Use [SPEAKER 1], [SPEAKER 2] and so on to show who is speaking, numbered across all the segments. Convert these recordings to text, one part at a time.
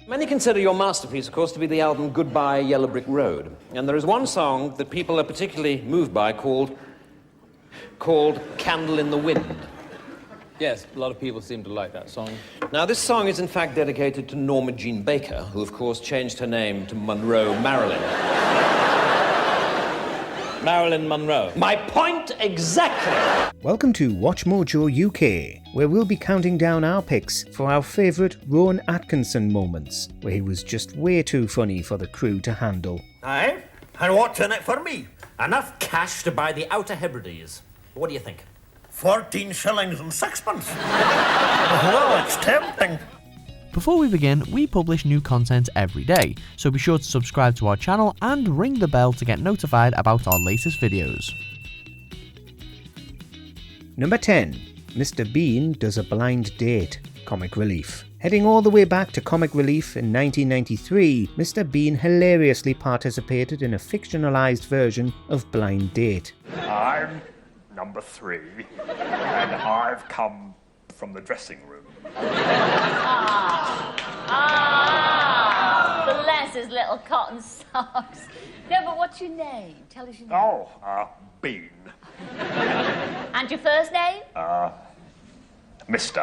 [SPEAKER 1] Many consider your masterpiece, of course, to be the album Goodbye Yellow Brick Road. And there is one song that people are particularly moved by called Candle in the Wind.
[SPEAKER 2] Yes, a lot of people seem to like that song.
[SPEAKER 1] Now, this song is in fact dedicated to Norma Jean Baker, who, of course, changed her name to Monroe Marilyn.
[SPEAKER 2] Marilyn Monroe.
[SPEAKER 1] My point exactly!
[SPEAKER 3] Welcome to WatchMojo UK, where we'll be counting down our picks for our favourite Rowan Atkinson moments, where he was just way too funny for the crew to handle.
[SPEAKER 4] Aye, and what's in it for me? Enough cash to buy the Outer Hebrides. What do you think? 14 shillings and sixpence. Well, it's tempting.
[SPEAKER 5] Before we begin, we publish new content every day, so be sure to subscribe to our channel and ring the bell to get notified about our latest videos.
[SPEAKER 3] Number 10. Mr. Bean does a blind date. Comic relief. Heading all the way back to comic relief in 1993, Mr. Bean hilariously participated in a fictionalized version of Blind Date.
[SPEAKER 6] I'm number 3, and I've come from the dressing room.
[SPEAKER 7] Bless his little cotton socks. No, but what's your name? Tell us your name.
[SPEAKER 6] Oh, Bean.
[SPEAKER 7] And your first name?
[SPEAKER 6] Mister.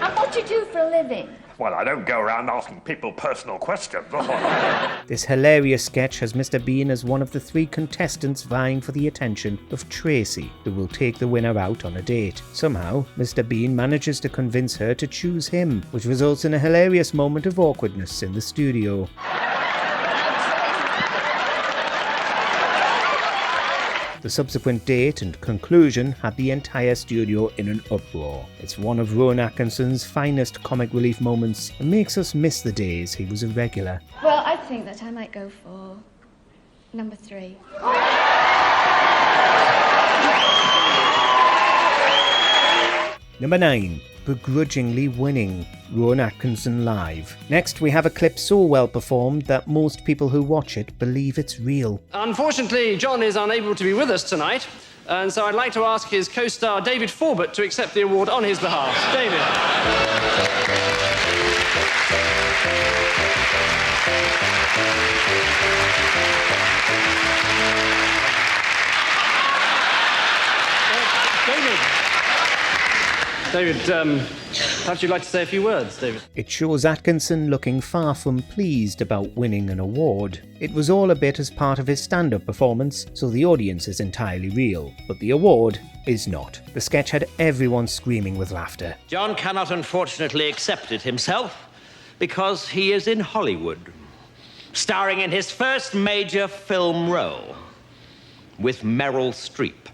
[SPEAKER 7] And what do you do for a living?
[SPEAKER 6] Well, I don't go around asking people personal questions.
[SPEAKER 3] This hilarious sketch has Mr. Bean as one of the 3 contestants vying for the attention of Tracy, who will take the winner out on a date. Somehow, Mr. Bean manages to convince her to choose him, which results in a hilarious moment of awkwardness in the studio. The subsequent date and conclusion had the entire studio in an uproar. It's one of Rowan Atkinson's finest comic relief moments and makes us miss the days he was a regular.
[SPEAKER 8] Well, I think that I might go for number 3.
[SPEAKER 3] Number 9. Begrudgingly winning. Rowan Atkinson live. Next, we have a clip so well performed that most people who watch it believe it's real.
[SPEAKER 9] Unfortunately, John is unable to be with us tonight, and so I'd like to ask his co-star David Forbert to accept the award on his behalf. David. David, perhaps you'd like to say a few words, David?
[SPEAKER 3] It shows Atkinson looking far from pleased about winning an award. It was all a bit as part of his stand-up performance, so the audience is entirely real, but the award is not. The sketch had everyone screaming with laughter.
[SPEAKER 4] John cannot unfortunately accept it himself because he is in Hollywood, starring in his first major film role with Meryl Streep.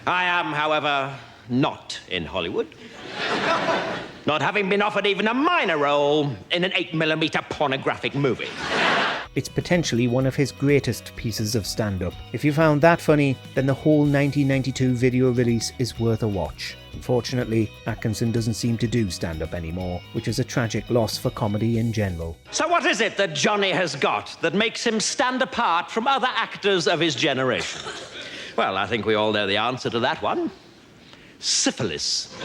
[SPEAKER 4] I am, however, not in Hollywood, not having been offered even a minor role in an 8mm pornographic movie.
[SPEAKER 3] It's potentially one of his greatest pieces of stand-up. If you found that funny, then the whole 1992 video release is worth a watch. Unfortunately, Atkinson doesn't seem to do stand-up anymore, which is a tragic loss for comedy in general.
[SPEAKER 4] So what is it that Johnny has got that makes him stand apart from other actors of his generation? Well, I think we all know the answer to that one. Syphilis.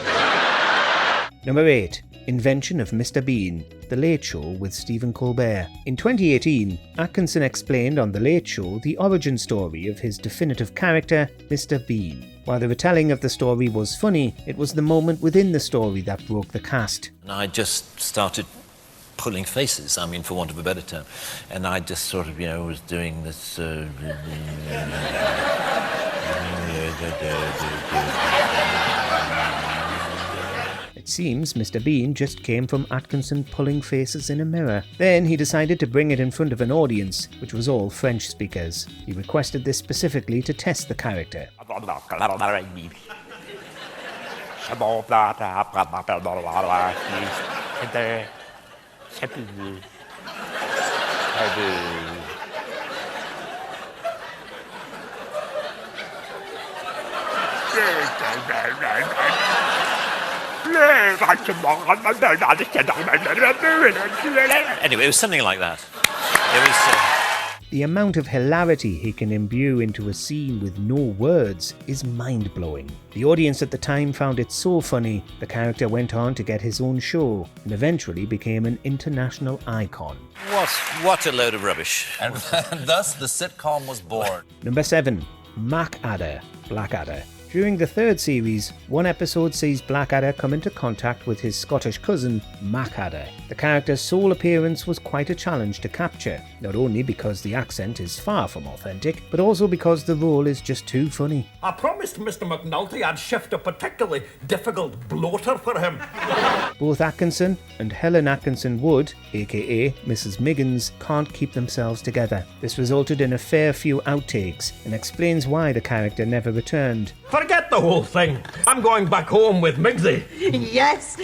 [SPEAKER 3] Number 8. Invention of Mr. Bean. The Late Show with Stephen Colbert. In 2018, Atkinson explained on The Late Show the origin story of his definitive character, Mr. Bean. While the retelling of the story was funny, it was the moment within the story that broke the cast.
[SPEAKER 10] And I just started pulling faces, I mean, for want of a better term. And I just sort of, was doing this...
[SPEAKER 3] It seems Mr. Bean just came from Atkinson pulling faces in a mirror. Then he decided to bring it in front of an audience, which was all French speakers. He requested this specifically to test the character.
[SPEAKER 10] Anyway, it was something like that. It was...
[SPEAKER 3] The amount of hilarity he can imbue into a scene with no words is mind-blowing. The audience at the time found it so funny, the character went on to get his own show and eventually became an international icon.
[SPEAKER 10] What a load of rubbish. And thus the sitcom was born.
[SPEAKER 3] Number 7. Blackadder. During the third series, one episode sees Blackadder come into contact with his Scottish cousin, Blackadder. The character's sole appearance was quite a challenge to capture, not only because the accent is far from authentic, but also because the role is just too funny.
[SPEAKER 6] I promised Mr. McNulty I'd shift a particularly difficult bloater for him.
[SPEAKER 3] Both Atkinson and Helen Atkinson Wood, aka Mrs. Miggins, can't keep themselves together. This resulted in a fair few outtakes and explains why the character never returned.
[SPEAKER 6] Forget the whole thing. I'm going back home with Migsy.
[SPEAKER 11] Yes.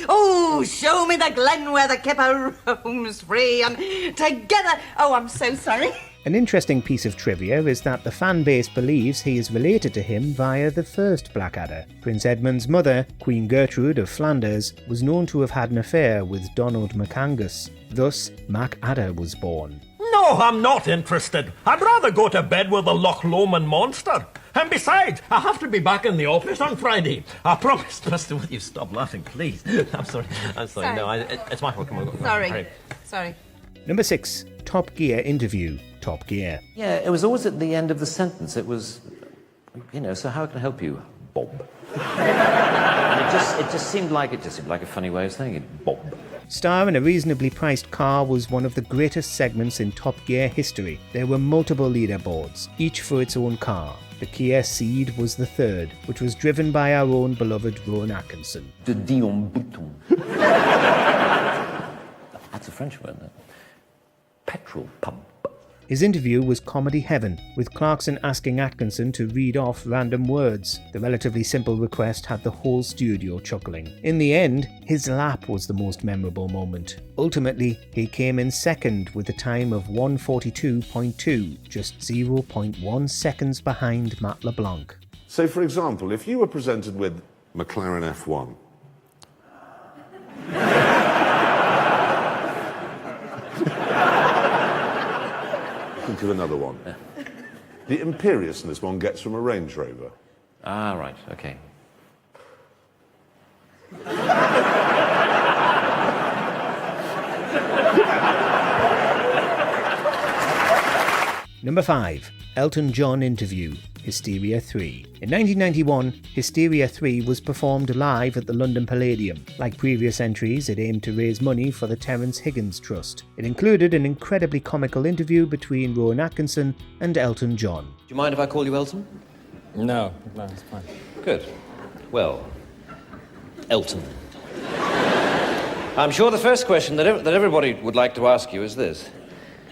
[SPEAKER 11] Oh, show me the glen where the kipper roams free and together. Oh, I'm so sorry.
[SPEAKER 3] An interesting piece of trivia is that the fan base believes he is related to him via the first Blackadder. Prince Edmund's mother, Queen Gertrude of Flanders, was known to have had an affair with Donald MacAngus. Thus, Blackadder was born.
[SPEAKER 6] No, I'm not interested. I'd rather go to bed with the Loch Lomond monster. And besides, I have to be back in the office on Friday. I promised. Mr. Will you stop laughing, please? I'm sorry. No, it's my fault. Come on.
[SPEAKER 11] Sorry.
[SPEAKER 3] Number 6. Top Gear interview. Top Gear.
[SPEAKER 1] Yeah, it was always at the end of the sentence. It was, so how can I help you, Bob? And it just seemed like a funny way of saying it, Bob.
[SPEAKER 3] Star in a reasonably priced car was one of the greatest segments in Top Gear history. There were multiple leaderboards, each for its own car. The Kia Ceed was the third, which was driven by our own beloved Rowan Atkinson.
[SPEAKER 1] De Dion Bouton. That's a French word, isn't it? Petrol pump.
[SPEAKER 3] His interview was comedy heaven, with Clarkson asking Atkinson to read off random words. The relatively simple request had the whole studio chuckling. In the end, his lap was the most memorable moment. Ultimately, he came in second with a time of 1:42.2, just 0.1 seconds behind Matt LeBlanc.
[SPEAKER 12] So, for example, if you were presented with McLaren F1, think of another one.
[SPEAKER 1] Yeah.
[SPEAKER 12] The imperiousness one gets from a Range Rover.
[SPEAKER 1] Ah, right, okay.
[SPEAKER 3] Number 5. Elton John interview. Hysteria 3. In 1991, Hysteria 3 was performed live at the London Palladium. Like previous entries, it aimed to raise money for the Terence Higgins Trust. It included an incredibly comical interview between Rowan Atkinson and Elton John.
[SPEAKER 1] Do you mind if I call you Elton?
[SPEAKER 2] No, it's fine.
[SPEAKER 1] Good. Well, Elton. I'm sure the first question that everybody would like to ask you is this.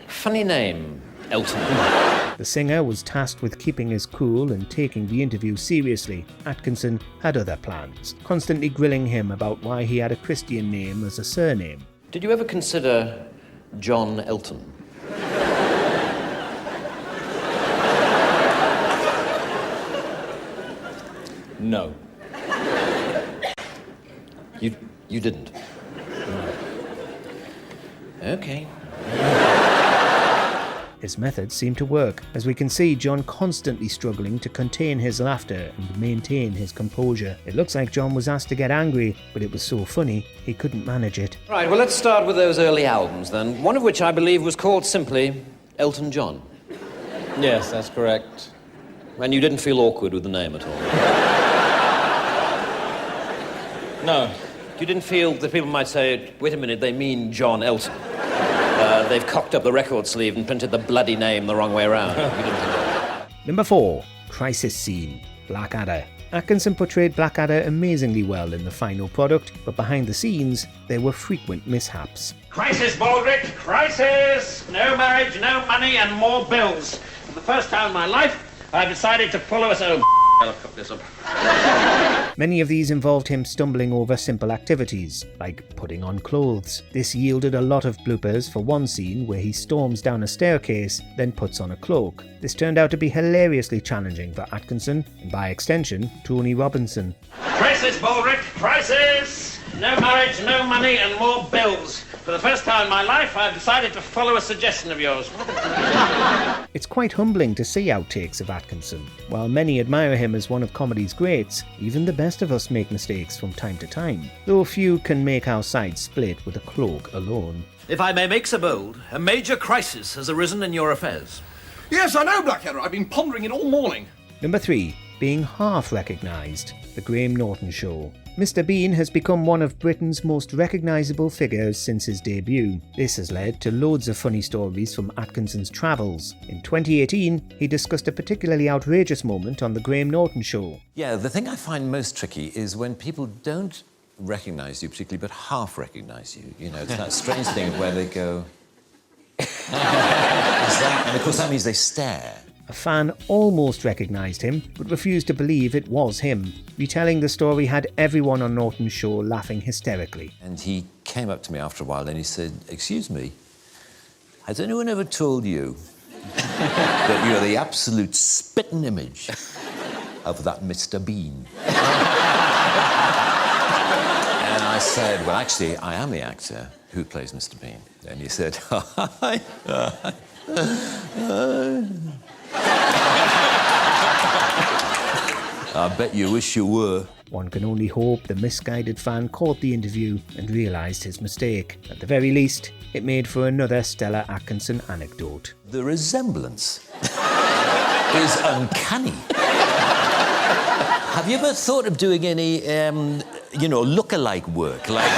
[SPEAKER 1] Funny name, Elton.
[SPEAKER 3] The singer was tasked with keeping his cool and taking the interview seriously. Atkinson had other plans, constantly grilling him about why he had a Christian name as a surname.
[SPEAKER 1] Did you ever consider John Elton?
[SPEAKER 2] No.
[SPEAKER 1] You didn't?
[SPEAKER 2] No.
[SPEAKER 1] Okay.
[SPEAKER 3] His methods seemed to work, as we can see John constantly struggling to contain his laughter and maintain his composure. It looks like John was asked to get angry, but it was so funny he couldn't manage it.
[SPEAKER 1] Right, well, let's start with those early albums then, one of which I believe was called simply Elton John.
[SPEAKER 2] Yes, that's correct.
[SPEAKER 1] And you didn't feel awkward with the name at all?
[SPEAKER 2] No.
[SPEAKER 1] You didn't feel that people might say, wait a minute, they mean John Elton. They've cocked up the record sleeve and printed the bloody name the wrong way around.
[SPEAKER 3] Number 4. Crisis Scene. Blackadder. Atkinson portrayed Blackadder amazingly well in the final product, but behind the scenes, there were frequent mishaps.
[SPEAKER 13] Crisis, Baldrick, crisis! No marriage, no money, and more bills. For the first time in my life, I've decided to pull us home. I'll cook this up.
[SPEAKER 3] Many of these involved him stumbling over simple activities, like putting on clothes. This yielded a lot of bloopers for one scene where he storms down a staircase, then puts on a cloak. This turned out to be hilariously challenging for Atkinson, and by extension, Tony Robinson.
[SPEAKER 13] Crisis, Baldrick, crisis! No marriage, no money, and more bills. For the first time in my life, I've decided to follow a suggestion of yours.
[SPEAKER 3] It's quite humbling to see outtakes of Atkinson. While many admire him as one of comedy's greats, even the best of us make mistakes from time to time, though few can make our sides split with a cloak alone.
[SPEAKER 14] If I may make so bold, a major crisis has arisen in your affairs.
[SPEAKER 15] Yes, I know, Blackadder. I've been pondering it all morning.
[SPEAKER 3] Number 3. Being half recognised. The Graham Norton Show. Mr. Bean has become one of Britain's most recognisable figures since his debut. This has led to loads of funny stories from Atkinson's travels. In 2018, he discussed a particularly outrageous moment on The Graham Norton Show.
[SPEAKER 1] Yeah, the thing I find most tricky is when people don't recognise you particularly, but half recognise you. You know, it's that strange thing where they go... and of course that means they stare.
[SPEAKER 3] A fan almost recognised him, but refused to believe it was him. Retelling the story had everyone on Norton's show laughing hysterically.
[SPEAKER 1] And he came up to me after a while and he said, "Excuse me, has anyone ever told you that you're the absolute spitting image of that Mr. Bean?" And I said, "Well, actually, I am the actor who plays Mr. Bean." And he said, "I bet you wish you were."
[SPEAKER 3] One can only hope the misguided fan caught the interview and realised his mistake. At the very least, it made for another stellar Atkinson anecdote.
[SPEAKER 1] The resemblance is uncanny. Have you ever thought of doing any, look-alike work, like,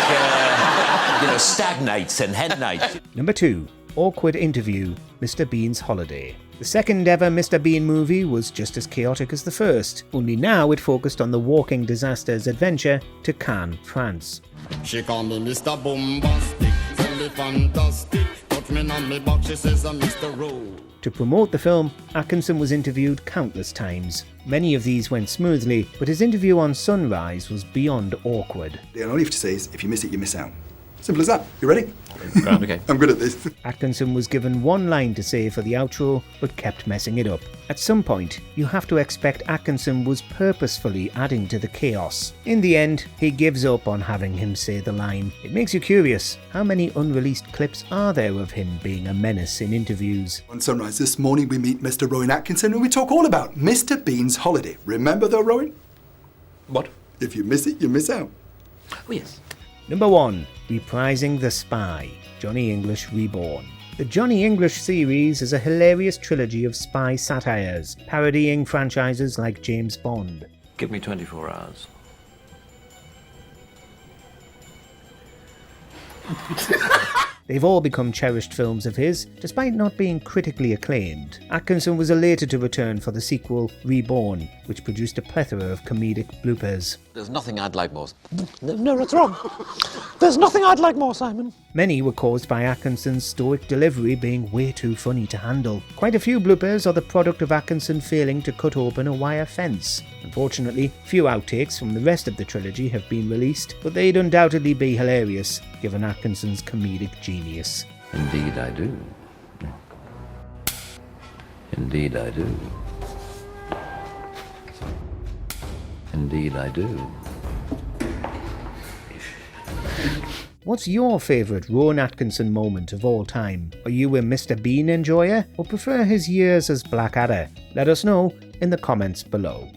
[SPEAKER 1] stag nights and hen nights?
[SPEAKER 3] Number 2. Awkward interview, Mr. Bean's holiday. The second ever Mr. Bean movie was just as chaotic as the first, only now it focused on the walking disaster's adventure to Cannes, France.
[SPEAKER 16] She call me Mr. Bombastic, tell me fantastic, touch me on me box, she says I'm Mr. Rowe.
[SPEAKER 3] To promote the film, Atkinson was interviewed countless times. Many of these went smoothly, but his interview on Sunrise was beyond awkward.
[SPEAKER 17] All you have to say is, if you miss it, you miss out. Simple as that. You ready?
[SPEAKER 1] Okay.
[SPEAKER 17] I'm good at this.
[SPEAKER 3] Atkinson was given one line to say for the outro, but kept messing it up. At some point, you have to expect Atkinson was purposefully adding to the chaos. In the end, he gives up on having him say the line. It makes you curious, how many unreleased clips are there of him being a menace in interviews?
[SPEAKER 17] On Sunrise this morning, we meet Mr. Rowan Atkinson and we talk all about Mr. Bean's holiday. Remember though, Rowan?
[SPEAKER 14] What?
[SPEAKER 17] If you miss it, you miss out.
[SPEAKER 14] Oh, yes.
[SPEAKER 3] Number 1. Reprising The Spy, Johnny English Reborn. The Johnny English series is a hilarious trilogy of spy satires, parodying franchises like James Bond.
[SPEAKER 14] Give me 24 hours.
[SPEAKER 3] They've all become cherished films of his, despite not being critically acclaimed. Atkinson was elated to return for the sequel, Reborn, which produced a plethora of comedic bloopers.
[SPEAKER 10] There's nothing I'd like more.
[SPEAKER 18] No, that's wrong. There's nothing I'd like more, Simon.
[SPEAKER 3] Many were caused by Atkinson's stoic delivery being way too funny to handle. Quite a few bloopers are the product of Atkinson failing to cut open a wire fence. Unfortunately, few outtakes from the rest of the trilogy have been released, but they'd undoubtedly be hilarious, given Atkinson's comedic genius.
[SPEAKER 1] Indeed I do. Indeed I do. Indeed I do.
[SPEAKER 3] What's your favourite Rowan Atkinson moment of all time? Are you a Mr. Bean enjoyer or prefer his years as Blackadder? Let us know in the comments below.